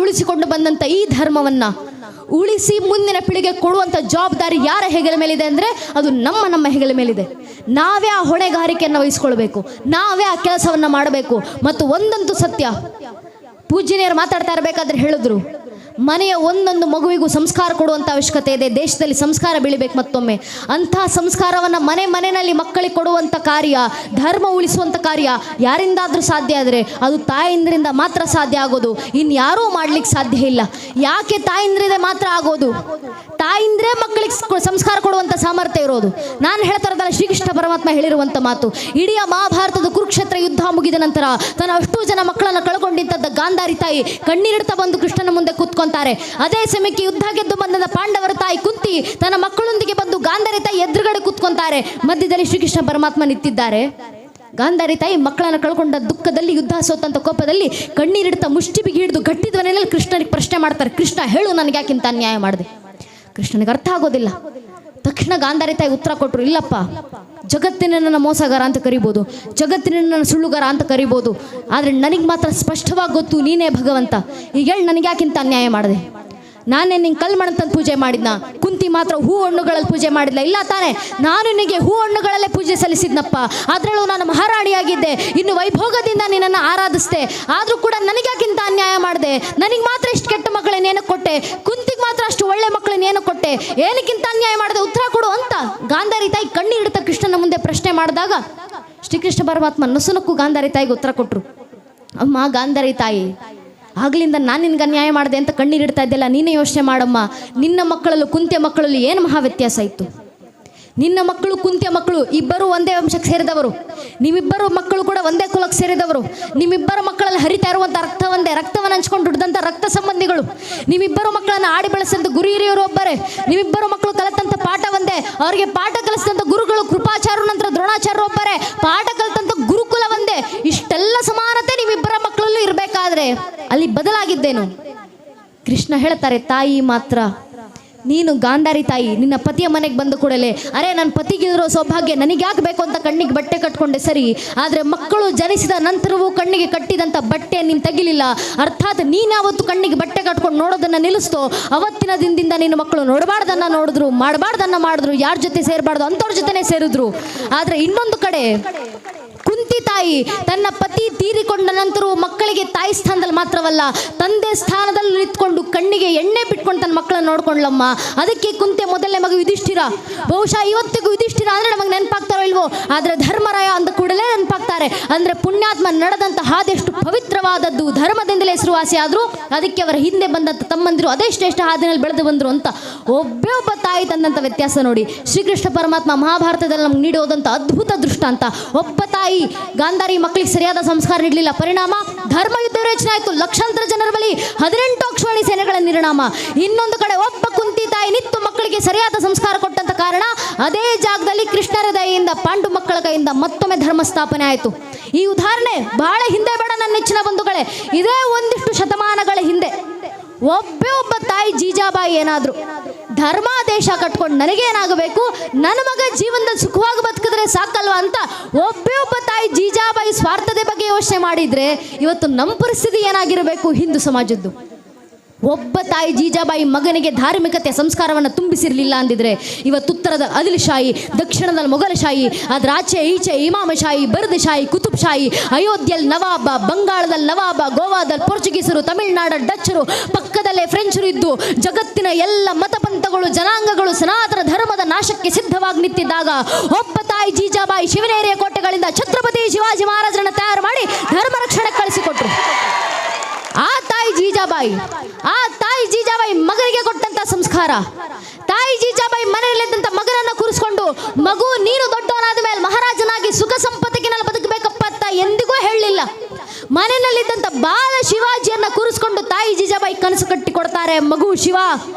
ಉಳಿಸಿಕೊಂಡು ಬಂದಂಥ ಈ ಧರ್ಮವನ್ನು ಉಳಿಸಿ ಮುಂದಿನ ಪೀಳಿಗೆ ಕೊಡುವಂಥ ಜವಾಬ್ದಾರಿ ಯಾರ ಹೆಗಲ ಮೇಲಿದೆ ಅಂದರೆ ಅದು ನಮ್ಮ ಹೆಗಲ ಮೇಲಿದೆ. ನಾವೇ ಆ ಹೊಣೆಗಾರಿಕೆಯನ್ನು ವಹಿಸ್ಕೊಳ್ಬೇಕು, ನಾವೇ ಆ ಕೆಲಸವನ್ನು ಮಾಡಬೇಕು. ಮತ್ತು ಒಂದಂತೂ ಸತ್ಯ, ಪೂಜ್ಯನಿಯರು ಮಾತಾಡ್ತಾ ಇರಬೇಕಾದ್ರೆ ಹೇಳಿದ್ರು, ಮನೆಯ ಒಂದೊಂದು ಮಗುವಿಗೂ ಸಂಸ್ಕಾರ ಕೊಡುವಂಥ ಅವಶ್ಯಕತೆ ಇದೆ. ದೇಶದಲ್ಲಿ ಸಂಸ್ಕಾರ ಬೆಳಿಬೇಕು. ಮತ್ತೊಮ್ಮೆ ಅಂತಹ ಸಂಸ್ಕಾರವನ್ನು ಮನೆಯಲ್ಲಿ ಮಕ್ಕಳಿಗೆ ಕೊಡುವಂಥ ಕಾರ್ಯ, ಧರ್ಮ ಉಳಿಸುವಂಥ ಕಾರ್ಯ ಯಾರಿಂದಾದರೂ ಸಾಧ್ಯ ಆದರೆ ಅದು ತಾಯಿಂದ್ರಿಂದ ಮಾತ್ರ ಸಾಧ್ಯ ಆಗೋದು. ಇನ್ಯಾರೂ ಮಾಡ್ಲಿಕ್ಕೆ ಸಾಧ್ಯ ಇಲ್ಲ. ಯಾಕೆ ತಾಯಿಂದ್ರಿಂದ ಮಾತ್ರ ಆಗೋದು? ತಾಯಿಂದ್ರೇ ಮಕ್ಕಳಿಗೆ ಸಂಸ್ಕಾರ ಕೊಡುವಂಥ ಸಾಮರ್ಥ್ಯ ಇರೋದು. ನಾನು ಹೇಳ್ತಾ ಇರೋದಲ್ಲ, ಶ್ರೀಕೃಷ್ಣ ಪರಮಾತ್ಮ ಹೇಳಿರುವಂಥ ಮಾತು. ಇಡೀ ಮಹಾಭಾರತದ ಕುರುಕ್ಷೇತ್ರ ಯುದ್ಧ ಮುಗಿದ ನಂತರ ತನ್ನ ಅಷ್ಟು ಜನ ಮಕ್ಕಳನ್ನು ಕಳ್ಕೊಂಡಿದ್ದ ಗಾಂಧಾರಿ ತಾಯಿ ಕಣ್ಣೀರಿಡ್ತಾ ಬಂದು ಕೃಷ್ಣನ ಮುಂದೆ ಕೂತ್ಕೊಂತಾರೆ. ಅದೇ ಸಮಯಕ್ಕೆ ಯುದ್ಧ ಗೆದ್ದು ಬಂದ ಪಾಂಡವರ ತಾಯಿ ಕುಂತಿ ತನ್ನ ಮಕ್ಕಳೊಂದಿಗೆ ಬಂದು ಗಾಂಧಾರಿ ತಾಯಿ ಎದುರುಗಡೆ ಕೂತ್ಕೊಂತಾರೆ. ಮಧ್ಯದಲ್ಲಿ ಶ್ರೀಕೃಷ್ಣ ಪರಮಾತ್ಮ ನಿಂತಿದ್ದಾರೆ. ಗಾಂಧಾರಿ ತಾಯಿ ಮಕ್ಕಳನ್ನು ಕಳ್ಕೊಂಡ ದುಃಖದಲ್ಲಿ, ಯುದ್ಧ ಸೋತಂತ ಕೋಪದಲ್ಲಿ ಕಣ್ಣೀರಿಡ್ತಾ ಮುಷ್ಟಿ ಬಿಗಿ ಹಿಡಿದು ಗಟ್ಟಿದ್ವನೆಯಲ್ಲಿ ಕೃಷ್ಣನಿಗೆ ಪ್ರಶ್ನೆ ಮಾಡ್ತಾರೆ, ಕೃಷ್ಣ ಹೇಳು, ನನಗೆ ಯಾಕಿಂತ ಅನ್ಯಾಯ ಮಾಡಿದೆ? ಕೃಷ್ಣನಿಗೆ ಅರ್ಥ ಆಗೋದಿಲ್ಲ. ತಕ್ಷಣ ಗಾಂಧಾರಿ ತಾಯಿ ಉತ್ತರ ಕೊಟ್ಟರು, ಇಲ್ಲಪ್ಪ, ಜಗತ್ತಿನ ಮೋಸಗಾರ ಅಂತ ಕರಿಬೋದು, ಜಗತ್ತಿನ ಸುಳ್ಳುಗಾರ ಅಂತ ಕರಿಬೋದು, ಆದರೆ ನನಗೆ ಮಾತ್ರ ಸ್ಪಷ್ಟವಾಗಿ ಗೊತ್ತು ನೀನೇ ಭಗವಂತ. ಈಗ ಹೇಳಿ, ನನಗೆ ಯಾಕಿಂತ ಅನ್ಯಾಯ ಮಾಡಿದೆ? ನಾನೇ ನಿಂಗೆ ಕಲ್ಮಣಂತಂದು ಪೂಜೆ ಮಾಡಿದ್ನ? ಕುಂತಿ ಮಾತ್ರ ಹೂ ಹಣ್ಣುಗಳಲ್ಲಿ ಪೂಜೆ ಮಾಡಿದ್ಲ? ಇಲ್ಲ ತಾನೆ, ನಾನು ನಿನಗೆ ಹೂ ಹಣ್ಣುಗಳಲ್ಲೇ ಪೂಜೆ ಸಲ್ಲಿಸಿದ್ನಪ್ಪ. ಅದರಲ್ಲೂ ನಾನು ಮಹಾರಾಣಿಯಾಗಿದ್ದೆ, ಇನ್ನು ವೈಭೋಗದಿಂದ ನಿನ್ನನ್ನು ಆರಾಧಿಸ್ದೆ. ಆದರೂ ಕೂಡ ನನಗ್ಯಾಕಿಂತ ಅನ್ಯಾಯ ಮಾಡಿದೆ? ನನಗೆ ಮಾತ್ರ ಇಷ್ಟು ಕೆಟ್ಟ ಮಕ್ಕಳನ್ನೇನು ಕೊಟ್ಟೆ, ಕುಂತಿಗೆ ಮಾತ್ರ ಅಷ್ಟು ಒಳ್ಳೆ ಮಕ್ಕಳನ್ನೇನು ಕೊಟ್ಟೆ, ಏನಕ್ಕಿಂತ ಅನ್ಯಾಯ ಮಾಡಿದೆ? ಉತ್ತರ ಕೊಡು ಅಂತ ಗಾಂಧಾರಿ ತಾಯಿ ಕಣ್ಣೀರಿಡ್ತಾ ಕೃಷ್ಣನ ಮುಂದೆ ಪ್ರಶ್ನೆ ಮಾಡಿದಾಗ ಶ್ರೀಕೃಷ್ಣ ಪರಮಾತ್ಮ ನಸುನಕ್ಕೂ ಗಾಂಧಾರಿ ತಾಯಿಗೆ ಉತ್ತರ ಕೊಟ್ಟರು. ಅಮ್ಮ ಗಾಂಧಾರಿ ತಾಯಿ, ಆಗ್ಲಿಂದ ನಾನು ನಿನ್ಗೆ ಅನ್ಯಾಯ ಮಾಡಿದೆ ಅಂತ ಕಣ್ಣೀರಿಡ್ತಾ ಇದ್ದೆಲ್ಲ, ನೀನೇ ಯೋಚನೆ ಮಾಡಮ್ಮ. ನಿನ್ನ ಮಕ್ಕಳಲ್ಲೂ ಕುಂತಿಯ ಮಕ್ಕಳಲ್ಲಿ ಏನು ಮಹಾ ವ್ಯತ್ಯಾಸ ಇತ್ತು? ನಿನ್ನ ಮಕ್ಕಳು ಕುಂತಿಯ ಮಕ್ಕಳು ಇಬ್ಬರು ಒಂದೇ ವಂಶಕ್ಕೆ ಸೇರಿದವರು, ನಿಮ್ಮಿಬ್ಬರು ಮಕ್ಕಳು ಕೂಡ ಒಂದೇ ಕುಲಕ್ಕೆ ಸೇರಿದವರು, ನಿಮ್ಮಿಬ್ಬರ ಮಕ್ಕಳಲ್ಲಿ ಹರಿತಾ ಇರುವಂಥ ರಕ್ತವನ್ನು ಹಂಚ್ಕೊಂಡು ದುಡ್ದಂಥ ರಕ್ತ ಸಂಬಂಧಿಗಳು, ನಿಮ್ಮಿಬ್ಬರು ಮಕ್ಕಳನ್ನು ಆಡಿ ಬೆಳೆಸಿದಂಥ ಗುರು ಹಿರಿಯರು ಒಬ್ಬರೇ, ನಿಮ್ಮಿಬ್ಬರು ಮಕ್ಕಳು ಕಲಿತಂಥ ಪಾಠ ಒಂದೇ, ಅವರಿಗೆ ಪಾಠ ಕಲಿಸಿದಂಥ ಗುರುಗಳು ಕೃಪಾಚಾರ್ಯ ನಂತರ ದ್ರೋಣಾಚಾರ್ಯ ಒಬ್ಬರೇ, ಪಾಠ ಕಲಿತಂಥ ಗುರುಕುಲ ಒಂದೇ. ಇಷ್ಟೆಲ್ಲ ಸಮಾನತೆ ನಿಮ್ಮಿಬ್ಬರ ಮಕ್ಕಳಲ್ಲೂ ಇರಬೇಕಾದ್ರೆ ಅಲ್ಲಿ ಬದಲಾಗಿದ್ದೇನು? ಕೃಷ್ಣ ಹೇಳ್ತಾರೆ, ತಾಯಿ ಮಾತ್ರ ನೀನು ಗಾಂಧಾರಿ ತಾಯಿ ನಿನ್ನ ಪತಿಯ ಮನೆಗೆ ಬಂದ ಕೂಡಲೇ ಅರೆ ನನ್ನ ಪತಿಗಿರೋ ಸೌಭಾಗ್ಯ ನನಗೆ ಯಾಕೆ ಬೇಕು ಅಂತ ಕಣ್ಣಿಗೆ ಬಟ್ಟೆ ಕಟ್ಕೊಂಡೆ ಸರಿ, ಆದರೆ ಮಕ್ಕಳು ಜನಿಸಿದ ನಂತರವೂ ಕಣ್ಣಿಗೆ ಕಟ್ಟಿದಂಥ ಬಟ್ಟೆ ನೀನು ತೆಗಿಲಿಲ್ಲ. ಅರ್ಥಾತ್ ನೀನು ಯಾವತ್ತು ಕಣ್ಣಿಗೆ ಬಟ್ಟೆ ಕಟ್ಕೊಂಡು ನೋಡೋದನ್ನು ನಿಲ್ಲಿಸ್ತೋ ಅವತ್ತಿನ ದಿನದಿಂದ ನಿನ್ನ ಮಕ್ಕಳು ನೋಡಬಾರ್ದನ್ನ ನೋಡಿದ್ರು, ಮಾಡಬಾರ್ದನ್ನ ಮಾಡಿದ್ರು, ಯಾರ ಜೊತೆ ಸೇರಬಾರ್ದು ಅಂಥವ್ರ ಜೊತೆನೇ ಸೇರಿದ್ರು. ಆದರೆ ಇನ್ನೊಂದು ಕಡೆ ಕುಂತಿ ತಾಯಿ ತನ್ನ ಪತಿ ತೀರಿಕೊಂಡ ನಂತರವೂ ಮಕ್ಕಳಿಗೆ ತಾಯಿ ಸ್ಥಾನದಲ್ಲಿ ಮಾತ್ರವಲ್ಲ ತಂದೆ ಸ್ಥಾನದಲ್ಲಿ ನಿಂತ್ಕೊಂಡು ಕಣ್ಣಿಗೆ ಎಣ್ಣೆ ಬಿಟ್ಕೊಂಡು ತನ್ನ ಮಕ್ಕಳನ್ನು ನೋಡ್ಕೊಂಡ್ಲಮ್ಮ. ಅದಕ್ಕೆ ಕುಂತಿಯ ಮೊದಲನೇ ಮಗು ಯುಧಿಷ್ಠಿರ. ಬಹುಶಃ ಇವತ್ತಿಗೂ ಯುಧಿಷ್ಠಿರ ಅಂದರೆ ನಮಗೆ ನೆನಪಾಗ್ತಾರೋ ಇಲ್ವೋ, ಆದರೆ ಧರ್ಮರಾಯ ಅಂದ ಕೂಡಲೇ ನೆನಪಾಗ್ತಾರೆ. ಅಂದರೆ ಪುಣ್ಯಾತ್ಮ ನಡೆದಂಥ ಹಾದೆಷ್ಟು ಪವಿತ್ರವಾದದ್ದು, ಧರ್ಮದಿಂದಲೇ ಹೆಸರುವಾಸಿ ಆದರೂ ಅದಕ್ಕೆ ಅವರ ಹಿಂದೆ ಬಂದಂಥ ತಮ್ಮಂದಿರು ಅದೇ ಶ್ರೇಷ್ಠ ಹಾದಿನಲ್ಲಿ ಬೆಳೆದು ಬಂದರು ಅಂತ ಒಬ್ಬ ತಾಯಿ ತಂದಂಥ ವ್ಯತ್ಯಾಸ ನೋಡಿ. ಶ್ರೀಕೃಷ್ಣ ಪರಮಾತ್ಮ ಮಹಾಭಾರತದಲ್ಲಿ ನಮ್ಗೆ ನೀಡೋದಂಥ ಅದ್ಭುತ ದೃಷ್ಟಾಂತ. ಒಬ್ಬ ತಾಯಿ ಗಾಂಧಾರಿ ಮಕ್ಕಳಿಗೆ ಸರಿಯಾದ ಸಂಸ್ಕಾರ ನೀಡಲಿಲ್ಲ, ಪರಿಣಾಮ ಧರ್ಮ ಯುದ್ಧ ರಚನೆ ಆಯಿತು. ಲಕ್ಷಾಂತರ ಜನರ ಬಳಿ 18 ಅಕ್ಷೋಣಿ ಸೇನೆಗಳ ನಿರ್ಣಾಮ. ಇನ್ನೊಂದು ಕಡೆ ಒಬ್ಬ ಕುಂತಿ ತಾಯಿ ನಿತ್ತು ಮಕ್ಕಳಿಗೆ ಸರಿಯಾದ ಸಂಸ್ಕಾರ ಕೊಟ್ಟಂತ ಕಾರಣ ಅದೇ ಜಾಗದಲ್ಲಿ ಕೃಷ್ಣರ ದಯೆಯಿಂದ ಪಾಂಡು ಮಕ್ಕಳ ಕೈಯಿಂದ ಮತ್ತೊಮ್ಮೆ ಧರ್ಮ ಸ್ಥಾಪನೆ ಆಯಿತು. ಈ ಉದಾಹರಣೆ ಬಹಳ ಹಿಂದೆ ಬೇಡ ನನ್ನ ನೆಚ್ಚಿನ ಬಂಧುಗಳೇ, ಇದೇ ಒಂದಿಷ್ಟು ಶತಮಾನಗಳ ಹಿಂದೆ ಒಬ್ಬ ತಾಯಿ ಜೀಜಾಬಾಯಿ ಏನಾದ್ರು ಧರ್ಮಾದೇಶ ಕಟ್ಕೊಂಡು ನನಗೇನಾಗಬೇಕು, ನನ್ನ ಮಗ ಜೀವನದಲ್ಲಿ ಸುಖವಾಗಿ ಬದುಕಿದ್ರೆ ಸಾಕಲ್ವಾ ಅಂತ ಒಬ್ಬ ತಾಯಿ ಜೀಜಾಬಾಯಿ ಸ್ವಾರ್ಥದ ಬಗ್ಗೆ ಯೋಚನೆ ಮಾಡಿದ್ರೆ ಇವತ್ತು ನಮ್ಮ ಪರಿಸ್ಥಿತಿ ಏನಾಗಿರಬೇಕು ಹಿಂದೂ ಸಮಾಜದ್ದು? ಒಬ್ಬ ತಾಯಿ ಜೀಜಾಬಾಯಿ ಮಗನಿಗೆ ಧಾರ್ಮಿಕತೆಯ ಸಂಸ್ಕಾರವನ್ನು ತುಂಬಿಸಿರಲಿಲ್ಲ ಅಂದಿದ್ರೆ ಇವತ್ತು ಉತ್ತರದ ಆದಿಲ್ಶಾಹಿ, ದಕ್ಷಿಣದಲ್ಲಿ ಮೊಘಲಶಾಹಿ, ಅದರ ಆಚೆ ಈಚೆ ಇಮಾಮಶಾಹಿ, ಬರ್ದಶಾಹಿ, ಕುತುಬ್ಶಾಹಿ, ಅಯೋಧ್ಯೆಯಲ್ಲಿ ನವಾಬ, ಬಂಗಾಳದಲ್ಲಿ ನವಾಬ, ಗೋವಾದಲ್ಲಿ ಪೋರ್ಚುಗೀಸರು, ತಮಿಳುನಾಡಲ್ಲಿ ಡಚ್ಚರು, ಪಕ್ಕದಲ್ಲೇ ಫ್ರೆಂಚರು ಇದ್ದು ಜಗತ್ತಿನ ಎಲ್ಲ ಮತಪಂಥಗಳು ಜನಾಂಗಗಳು ಸನಾತನ ಧರ್ಮದ ನಾಶಕ್ಕೆ ಸಿದ್ಧವಾಗಿ ನಿಂತಿದ್ದಾಗ ಒಬ್ಬ ತಾಯಿ ಜೀಜಾಬಾಯಿ ಶಿವನೇರಿಯ ಕೋಟೆಗಳಿಂದ ಛತ್ರಪತಿ ಶಿವಾಜಿ ಮಹಾರಾಜರನ್ನು ತಯಾರು ಮಾಡಿ ಧರ್ಮ ರಕ್ಷಣೆ ಕಳಿಸಿಕೊಟ್ರು. ಆ ತಾಯಿ ಜೀಜಾಬಾಯಿ ಮಗನಿಗೆ ಕೊಟ್ಟಂತ ಸಂಸ್ಕಾರ, ತಾಯಿ ಜೀಜಾಬಾಯಿ ಮನೆಯಲ್ಲಿದ್ದಂಥ ಮಗನನ್ನು ಕೂರಿಸ್ಕೊಂಡು ಮಗು ನೀನು ದೊಡ್ಡವನಾದ ಮೇಲೆ ಮಹಾರಾಜನಾಗಿ ಸುಖ ಸಂಪತ್ತಿಗೆ ನಾನು ಬದುಕಬೇಕಪ್ಪ ಅಂತ ಎಂದಿಗೂ ಹೇಳಲಿಲ್ಲ. ಮನೆಯಲ್ಲಿದ್ದಂಥ ಬಾಲ ಶಿವಾಜಿಯನ್ನ ಕೂರಿಸ್ಕೊಂಡು ತಾಯಿ ಜೀಜಾಬಾಯಿ ಕನಸು ಕಟ್ಟಿ ಕೊಡ್ತಾರೆ. ಮಗು ಶಿವ,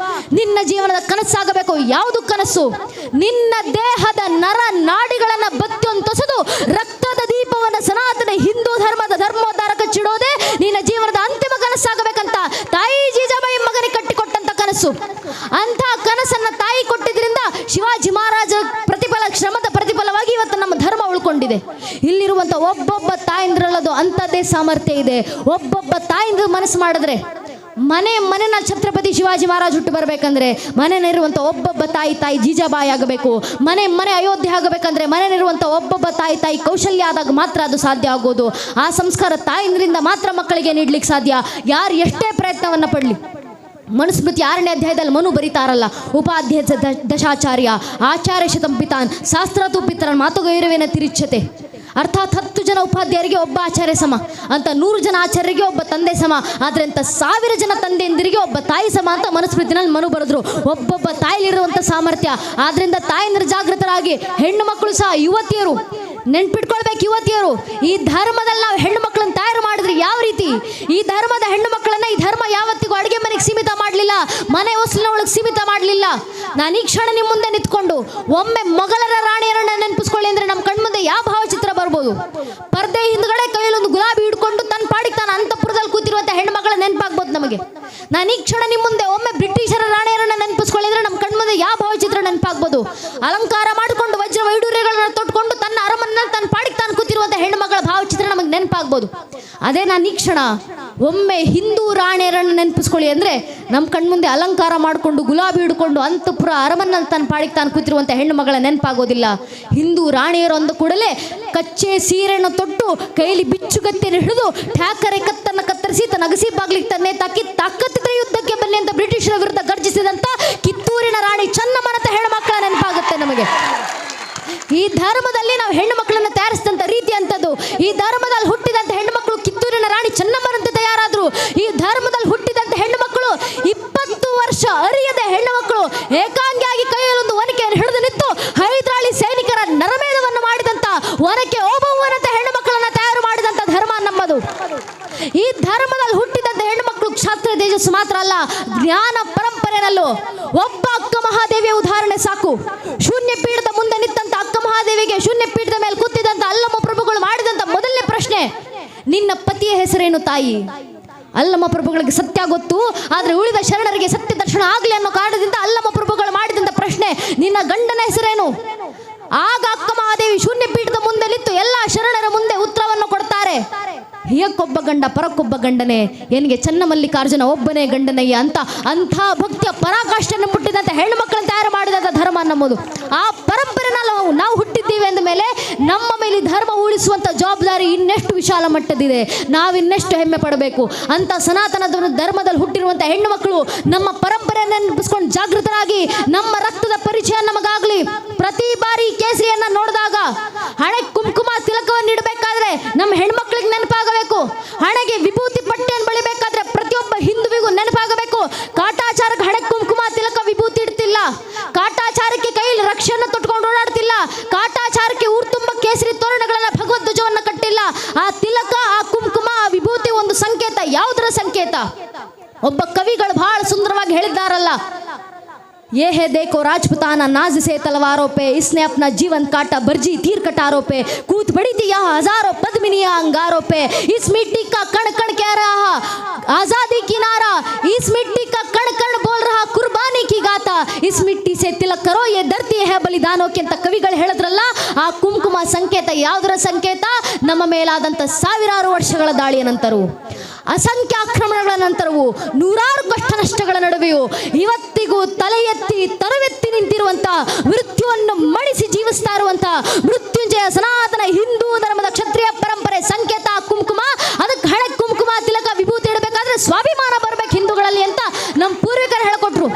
ನಿನ್ನ ಜೀವನದ ಕನಸಾಗಬೇಕು. ಯಾವುದು ಕನಸು? ನಿನ್ನ ದೇಹದ ನರ ನಾಡಿಗಳನ್ನ ಬತ್ತಿಯೊಂತೊಸೆದು ರಕ್ತದ ದೀಪವನ್ನು ಸನಾತನ ಹಿಂದೂ ಧರ್ಮದ ಧರ್ಮೋದ್ಧಾರ ಕಚ್ಚಿಡೋದೇ ನಿನ್ನ ಜೀವನದ ಅಂತಿಮ ಕನಸಾಗಬೇಕಂತ ತಾಯಿ ಜೀಜಾಬಾಯಿ ಮಗನಿಗೆ ಕಟ್ಟಿಕೊಟ್ಟಂತ ಕನಸು. ಅಂಥ ಕನಸನ್ನ ತಾಯಿ ಕೊಟ್ಟಿದ್ರಿಂದ ಶಿವಾಜಿ ಮಹಾರಾಜ ಶ್ರಮದ ಪ್ರತಿಫಲವಾಗಿ ಇವತ್ತು ನಮ್ಮ ಧರ್ಮ ಉಳ್ಕೊಂಡಿದೆ. ಇಲ್ಲಿರುವಂಥ ಒಬ್ಬೊಬ್ಬ ತಾಯಿಂದ್ರಲ್ಲದು ಅಂಥದ್ದೇ ಸಾಮರ್ಥ್ಯ ಇದೆ. ಒಬ್ಬೊಬ್ಬ ತಾಯಿಂದ್ರ ಮನಸ್ಸು ಮಾಡಿದ್ರೆ ಮನೆನ ಛತ್ರಪತಿ ಶಿವಾಜಿ ಮಹಾರಾಜ್ ಹುಟ್ಟು ಬರಬೇಕಂದ್ರೆ ಮನೆಯಲ್ಲಿರುವಂಥ ಒಬ್ಬೊಬ್ಬ ತಾಯಿ ಜೀಜಾಬಾಯಿ ಆಗಬೇಕು. ಮನೆ ಅಯೋಧ್ಯೆ ಆಗಬೇಕಂದ್ರೆ ಮನೆಯಲ್ಲಿರುವಂಥ ಒಬ್ಬೊಬ್ಬ ತಾಯಿ ಕೌಶಲ್ಯ ಆದಾಗ ಮಾತ್ರ ಅದು ಸಾಧ್ಯ ಆಗೋದು. ಆ ಸಂಸ್ಕಾರ ತಾಯಿಯಿಂದ ಮಾತ್ರ ಮಕ್ಕಳಿಗೆ ನೀಡ್ಲಿಕ್ಕೆ ಸಾಧ್ಯ. ಯಾರು ಎಷ್ಟೇ ಪ್ರಯತ್ನವನ್ನು ಪಡಲಿ. ಮನುಸ್ಮೃತಿ 6ನೇ ಅಧ್ಯಾಯದಲ್ಲಿ ಮನು ಬರೀತಾರಲ್ಲ, ಉಪಾಧ್ಯಾಯ ದಶಾಚಾರ್ಯ ಆಚಾರ್ಯ ಶತಂ ಪಿತಾನ್ ಶಾಸ್ತ್ರತು ಪಿತರನ್ ಮಾತುಗೈರವೇನ ತಿರಿಚ್ಛತೆ. ಅರ್ಥಾತ್ 10 ಜನ ಉಪಾಧ್ಯಾಯರಿಗೆ ಒಬ್ಬ ಆಚಾರ್ಯ ಸಮ ಅಂತ, 100 ಜನ ಆಚಾರ್ಯರಿಗೆ ಒಬ್ಬ ತಂದೆ ಸಮ, ಆದರೆ ಅಂತ 1000 ಜನ ತಂದೆಯಂದಿರಿಗೆ ಒಬ್ಬ ತಾಯಿ ಸಮ ಅಂತ ಮನುಸ್ಮೃತಿನಲ್ಲಿ ಮನು ಬರೆದ್ರು. ಒಬ್ಬೊಬ್ಬ ತಾಯಿಲಿರುವಂಥ ಸಾಮರ್ಥ್ಯ. ಆದ್ರಿಂದ ತಾಯಿಯಂದ್ರ ಜಾಗೃತರಾಗಿ ಹೆಣ್ಣು ಮಕ್ಕಳು ಸಹ, ಯುವತಿಯರು ನೆನ್ಪಿಟ್ಕೊಳ್ಬೇಕು. ಯುವತಿಯರು, ಈ ಧರ್ಮದಲ್ಲಿ ನಾವು ಹೆಣ್ಣು ಮಕ್ಕಳನ್ನು ತಯಾರು ಮಾಡಿದ್ರೆ ಯಾವ ರೀತಿ? ಈ ಧರ್ಮದ ಹೆಣ್ಣು ಮಕ್ಕಳನ್ನ ಈ ಧರ್ಮ ಯಾವತ್ತಿಗೂ ಅಡುಗೆ ಮನೆಗೆ ಸೀಮಿತ ಮಾಡಲಿಲ್ಲ, ಮನೆ ಹೊಸಲಿನ ಒಳಗೆ ಸೀಮಿತ ಮಾಡಲಿಲ್ಲ. ನಾನು ಈ ಕ್ಷಣ ನಿಮ್ಮ ಮುಂದೆ ನಿಂತ್ಕೊಂಡು ಒಮ್ಮೆ ಮೊಘಲರ ರಾಣಿಯರನ್ನ ನೆನಪಿಸ್ಕೊಳ್ಳಿ ಅಂದ್ರೆ ನಮ್ಮ ಕಣ್ಮುಂದೆ ಯಾವ ಭಾವಚಿತ್ರ ಬರ್ಬೋದು? ಪರ್ದೆ ಹಿಂದ್ಗಡೆ ಕೈಯಲ್ಲೊಂದು ಗುಲಾಬಿ ಹಿಡ್ಕೊಂಡು ತನ್ನ ಪಾಡಿಗೆ ತಾನು ಅಂತಃಪುರದಲ್ಲಿ ಕೂತಿರುವಂಥ ಹೆಣ್ಣು ಮಕ್ಕಳ ನೆನಪಾಗ್ಬೋದು ನಮಗೆ. ನಾನು ಈ ಕ್ಷಣ ನಿಮ್ಮ ಮುಂದೆ ಒಮ್ಮೆ ಬ್ರಿಟಿಷರ ರಾಣಿಯರನ್ನ ನೆನಪಿಸ್ಕೊಳ್ಳಿ ಅಂದ್ರೆ ನಮ್ಮ ಕಣ್ಮುಂದೆ ಯಾವ ಭಾವಚಿತ್ರ ನೆನಪಾಗ್ಬೋದು? ಅಲಂಕಾರ ಮಾಡಿಕೊಂಡು ವಜ್ರ ವೈಡೂರ್ಯಗಳನ್ನ ತೊಟ್ಕೊಂಡು ತನ್ನ ಅರಮನೆ ತನ್ನ ಪಾಡಿಗೆ ತಾನು ಕೂತಿರುವಂಥ ಹೆಣ್ಣು ಮಕ್ಕಳ ಭಾವಚಿತ್ರ ನಮಗೆ ನೆನಪಾಗ್ಬೋದು. ಅದೇ ನಾನು ಈ ಕ್ಷಣ ಒಮ್ಮೆ ಹಿಂದೂ ರಾಣಿಯರನ್ನು ನೆನಪಿಸ್ಕೊಳ್ಳಿ ಅಂದರೆ ನಮ್ಮ ಕಣ್ಮುಂದೆ ಅಲಂಕಾರ ಮಾಡಿಕೊಂಡು ಗುಲಾಬಿ ಹಿಡ್ಕೊಂಡು ಅಂತಃಪುರ ಅರಮನೆಯಲ್ಲಿ ತನ್ನ ಪಾಡಿಗೆ ತಾನು ಕೂತಿರುವಂಥ ಹೆಣ್ಣು ಮಗಳ ನೆನಪಾಗೋದಿಲ್ಲ. ಹಿಂದೂ ರಾಣಿಯರು ಅಂದ ಕೂಡಲೇ ಕಚ್ಚೆ ಸೀರೆಯನ್ನು ತೊಟ್ಟು ಕೈಯಲ್ಲಿ ಬಿಚ್ಚುಗತ್ತೆಯನ್ನು ಹಿಡಿದು ಠ್ಯಾಕರೆ ಕತ್ತನ್ನು ಕತ್ತರಿಸಿ ತನ್ನ ಅಗಸಿ ಬಾಗ್ಲಿಗೆ ತನ್ನೇ ತಾಕಿ ತಾಕತ್ತಿದ್ರೆ ಯುದ್ಧಕ್ಕೆ ಬನ್ನಿ ಅಂತ ಬ್ರಿಟಿಷರ ವಿರುದ್ಧ ಗರ್ಜಿಸಿದಂಥ ಕಿತ್ತೂರಿನ ರಾಣಿ ಚೆನ್ನಮ್ಮನಂತ ಹೆಣ್ಣು ಮಕ್ಕಳ ನೆನಪಾಗುತ್ತೆ ನಮಗೆ. ಈ ಧರ್ಮದಲ್ಲಿ ನಾವು ಹೆಣ್ಣು ಮಕ್ಕಳನ್ನು ತಯಾರಿಸಿದಂಥ ರೀತಿ ಅಂತದ್ದು. ಈ ಧರ್ಮದಲ್ಲಿ ಹುಟ್ಟಿದಂಥ ಹೆಣ್ಣು ಮಕ್ಕಳು ಕಿತ್ತೂರಿನ ರಾಣಿ ಚೆನ್ನಮ್ಮನಂತೆ ತಯಾರಾದ್ರು. ಈ ಧರ್ಮದಲ್ಲಿ ಹುಟ್ಟಿದಂಥ ಹೆಣ್ಣು ಮಕ್ಕಳು 20 ವರ್ಷ ಅರಿಯದ ಹೆಣ್ಣು ಮಕ್ಕಳು ಏಕಾಂಗಿಯಾಗಿ ಕೈಯಲ್ಲೊಂದು ಒನಕೆಯನ್ನು ಹಿಡಿದು ನಿಂತು ಹೈದರಾಳಿ ಸೈನಿಕರ ನರಮೇಧವನ್ನು ಮಾಡಿದಂಥ ಒನಕೆ ಓಬವ್ವನಂತ ಹೆಣ್ಣು ಮಕ್ಕಳನ್ನ ತಯಾರು ಮಾಡಿದಂಥ ಧರ್ಮ ನಮ್ಮದು. ಈ ಧರ್ಮದಲ್ಲಿ ಹುಟ್ಟಿದಂಥ ಹೆಣ್ಣು ಮಕ್ಕಳು ಕ್ಷಾತ್ರ ತೇಜಸ್ಸು ಮಾತ್ರ ಅಲ್ಲ, ಜ್ಞಾನ ಪರಂಪರೆಯಲ್ಲೂ ಒಬ್ಬ ಅಕ್ಕ ಮಹಾದೇವಿಯ ಉದಾಹರಣೆ ಸಾಕು. ಶೂನ್ಯ ಪೀಠದ ಮುಂದೆ ನಿಂತಂತ ಅಕ್ಕ ಮಹಾದೇವಿಗೆ ಶೂನ್ಯ ಪೀಠದ ಮೇಲೆ ಕೂತಿದ್ದಂತ ಅಲ್ಲಮ್ಮ ಪ್ರಭುಗಳು ಮಾಡಿದಂತ ಮೊದಲನೇ ಪ್ರಶ್ನೆ, ನಿನ್ನ ಪತಿಯ ಹೆಸರೇನು ತಾಯಿ? ಅಲ್ಲಮ್ಮ ಪ್ರಭುಗಳಿಗೆ ಸತ್ಯ ಗೊತ್ತು, ಆದರೆ ಉಳಿದ ಶರಣರಿಗೆ ಸತ್ಯ ದರ್ಶನ ಆಗಲಿ ಅನ್ನೋ ಕಾರಣದಿಂದ ಅಲ್ಲಮ್ಮ ಪ್ರಭುಗಳು ಮಾಡಿದಂತ ಪ್ರಶ್ನೆ, ನಿನ್ನ ಗಂಡನ ಹೆಸರೇನು? ಆಗ ಅಕ್ಕ ಮಹಾದೇವಿ ಶೂನ್ಯ ಪೀಠದ ಮುಂದೆ ನಿಂತು ಎಲ್ಲ ಶರಣರ ಮುಂದೆ ಉತ್ತರವನ್ನು ಕೊಡ್ತಾರೆ, ಹಿಯಕ್ಕೊಬ್ಬ ಗಂಡ ಪರಕ್ಕೊಬ್ಬ ಗಂಡನೇ, ಎನಗೆ ಚನ್ನಮಲ್ಲಿಕಾರ್ಜುನ ಒಬ್ಬನೇ ಗಂಡನಯ್ಯ ಅಂತ. ಅಂಥ ಭಕ್ತಿಯ ಪರಾಕಾಷ್ಠೆಯನ್ನು ಮುಟ್ಟಿದಂಥ ಹೆಣ್ಣು ಮಕ್ಕಳನ್ನು ತಯಾರು ಮಾಡಿದಂಥ ಧರ್ಮ ನಮ್ಮದು. ಆ ಪರಂಪರೆನ ನಾವು ಹುಟ್ಟಿದ್ದೀವಿ ಅಂದ ಮೇಲೆ ನಮ್ಮ ಮೇಲೆ ಧರ್ಮ ಉಳಿಸುವಂಥ ಜವಾಬ್ದಾರಿ ಇನ್ನೆಷ್ಟು ವಿಶಾಲ ಮಟ್ಟದಿದೆ. ನಾವಿನ್ನೆಷ್ಟು ಹೆಮ್ಮೆ ಪಡಬೇಕು. ಅಂತ ಸನಾತನ ಧರ್ಮದಲ್ಲಿ ಹುಟ್ಟಿರುವಂಥ ಹೆಣ್ಣು ಮಕ್ಕಳು ನಮ್ಮ ಪರಂಪರೆಯನ್ನು ನೆನಪಿಸ್ಕೊಂಡು ಜಾಗೃತರಾಗಿ ನಮ್ಮ ರಕ್ತದ ಪರಿಚಯ ನಮಗಾಗಲಿ. ಪ್ರತಿ ಬಾರಿ ಕೇಸರಿಯನ್ನ ನೋಡಿದಾಗ ಹಣೆ ಕುಂಕುಮ ತಿಲಕವನ್ನು ಇಡಬೇಕಾದ್ರೆ ನಮ್ಮ ಹೆಣ್ಮಕ್ಳಿಗೆ ನೆನಪಾಗಬೇಕು. ಹಣೆಗೆ ವಿಭೂತಿ ಪಟ್ಟೆಯನ್ನು ಬಳಿಬೇಕಾದ್ರೆ ಪ್ರತಿಯೊಬ್ಬ ಹಿಂದುವಿಗೂ ನೆನಪಾಗಬೇಕು. ಕಾಟಾಚಾರಕ್ಕೆ ಹಣೆ ಕುಂಕುಮ ತಿಲಕ ವಿಭೂತಿ ಇಡ್ತಿಲ್ಲ, ಕಾಟಾಚಾರಕ್ಕೆ ಕೈಯಲ್ಲಿ ರಕ್ಷೆಯನ್ನು ತೊಟ್ಕೊಂಡು ಓಡಾಡ್ತಿಲ್ಲ, ಕಾಟಾಚಾರಕ್ಕೆ ಊರು ತುಂಬ ಕೇಸರಿ ತೋರಣಗಳನ್ನ ಭಗವದ್ ಧ್ವಜವನ್ನು ಕಟ್ಟಿಲ್ಲ. ಆ ತಿಲಕ, ಆ ಕುಂಕುಮ, ಆ ವಿಭೂತಿ ಒಂದು ಸಂಕೇತ. ಯಾವುದರ ಸಂಕೇತ? ಒಬ್ಬ ಕವಿಗಳು ಬಹಳ ಸುಂದರವಾಗಿ ಹೇಳಿದ್ದಾರಲ್ಲ, ये है देखो राजपुताना नाज से तलवारों पे, इसने अपना जीवन काटा बर्जी तीर कटारों पे, कूद पड़ी थी यहाँ हजारों पद्मिनियां अंगारों पे, इस मिट्टी का कण कण कह रहा आजादी की नारा, इस मिट्टी का कण कण बोल रहा कुर्बानी की गाथा, इस मिट्टी से तिलक करो ये धरती है बलिदानों के ಅಂತ ಕವಿಗಳು ಹೇಳಿದ್ರಲ್ಲ. ಆ ಕುಂಕುಮ ಸಂಕೇತ ಯಾವುದರ ಸಂಕೇತ? ನಮ್ಮ ಮೇಲಾದಂಥ ಸಾವಿರಾರು ವರ್ಷಗಳ ದಾಳಿಯ ನಂತರವೂ, ಅಸಂಖ್ಯ ಆಕ್ರಮಣಗಳ ನಂತರವೂ, ನೂರಾರು ಕಷ್ಟ ನಷ್ಟಗಳ ನಡುವೆಯೂ ಇವತ್ತಿಗೂ ತಲೆ ಎತ್ತಿ ತರವೆತ್ತಿ ನಿಂತಿರುವಂತ, ಮೃತ್ಯುವನ್ನು ಮಣಿಸಿ ಜೀವಿಸ್ತಾ ಇರುವಂತ ಮೃತ್ಯುಂಜಯ ಸನಾತನ ಹಿಂದೂ ಧರ್ಮದ ಕ್ಷತ್ರಿಯ ಪರಂಪರೆ ಸಂಕೇತ ಕುಂಕುಮ. ಅದಕ್ಕೆ ಹಣೆ ಕುಂಕುಮ ತಿಲಕ ವಿಭೂತಿ ಇಡಬೇಕಾದ್ರೆ ಸ್ವಾಭಿಮಾನ ಬರ್ಬೇಕು ಹಿಂದೂಗಳಲ್ಲಿ ಅಂತ ನಮ್ಮ ಪೂರ್ವಿಕರು ಹೇಳ್ಕೊಟ್ರು.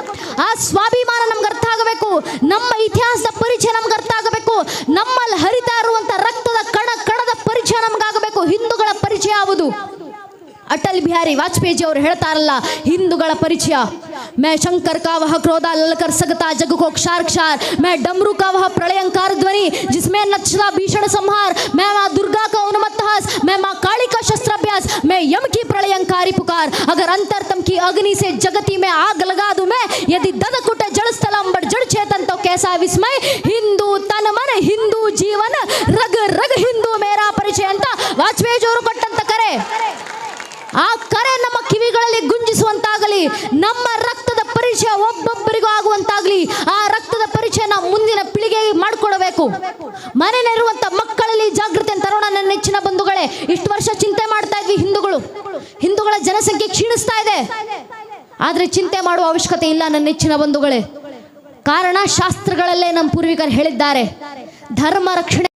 ಆ ಸ್ವಾಭಿಮಾನ ನಮ್ಗೆ ಅರ್ಥ ಆಗಬೇಕು. ನಮ್ಮ ಇತಿಹಾಸದ ಪರಿಚಯ ನಮ್ಗೆ ಅರ್ಥ ಆಗಬೇಕು. ನಮ್ಮಲ್ಲಿ ಹರಿತಾ ಇರುವಂತ ರಕ್ತದ ಕಣದ ಪರಿಚಯ ನಮ್ಗಾಗಬೇಕು. ಹಿಂದೂಗಳ ಪರಿಚಯ ಯಾವುದು? ಅಟಲ್ ಬಿಹಾರಿ ವಾಜಪೇಯಿ ಅವರು ಹೇಳ್ತಾರಲ್ಲ, ಹಿಂದೂಗಳ ಪರಿಚಯ, मैं शंकर का वह क्रोधा ललकर सकता जग को क्षार क्षार, मैं डमरू का वह प्रलयंकार ध्वनि जिसमें नक्शा भीषण संहार, मैं माँ दुर्गा का उन्मत्त हास, मैं माँ काली का शस्त्राभ्यास, मैं यम की प्रलयंकारी पुकार, अगर अंतरतम की अग्नि से जगती में आग लगा दूं मैं, यदि ददकुट जड़ स्थल अंबर जड़ चेतन तो कैसा विस्मय, हिंदू तन मन हिंदू जीवन रग रग हिंदू मेरा परिचय ಅಂತ ವಾಜಪೇಯಿ ಅವರು ಕೊಟ್ಟಂತ ಕರೆ. ಆ ಕರೆ ನಮ್ಮ ಕಿವಿಗಳಲ್ಲಿ ಗುಂಜಿಸುವಂತಾಗಲಿ, ನಮ್ಮ ರಕ್ತದ ಪರಿಚಯ ಒಬ್ಬೊಬ್ಬರಿಗೂ ಆಗುವಂತಾಗಲಿ. ಆ ರಕ್ತದ ಪರಿಚಯ ನಾವು ಮುಂದಿನ ಪೀಳಿಗೆಗೆ ಮಾಡಿಕೊಡಬೇಕು. ಮನೆಯಲ್ಲಿರುವಂಥ ಮಕ್ಕಳಲ್ಲಿ ಜಾಗೃತಿ ತರೋಣ. ನನ್ನ ನೆಚ್ಚಿನ ಬಂಧುಗಳೇ, ಇಷ್ಟು ವರ್ಷ ಚಿಂತೆ ಮಾಡ್ತಾ ಇದ್ವಿ ಹಿಂದೂಗಳ ಜನಸಂಖ್ಯೆ ಕ್ಷೀಣಿಸ್ತಾ ಇದೆ. ಆದರೆ ಚಿಂತೆ ಮಾಡುವ ಅವಶ್ಯಕತೆ ಇಲ್ಲ ನನ್ನ ನೆಚ್ಚಿನ ಬಂಧುಗಳೇ. ಕಾರಣ ಶಾಸ್ತ್ರಗಳಲ್ಲೇ ನಮ್ಮ ಪೂರ್ವಿಕರು ಹೇಳಿದ್ದಾರೆ, ಧರ್ಮ ರಕ್ಷಣೆ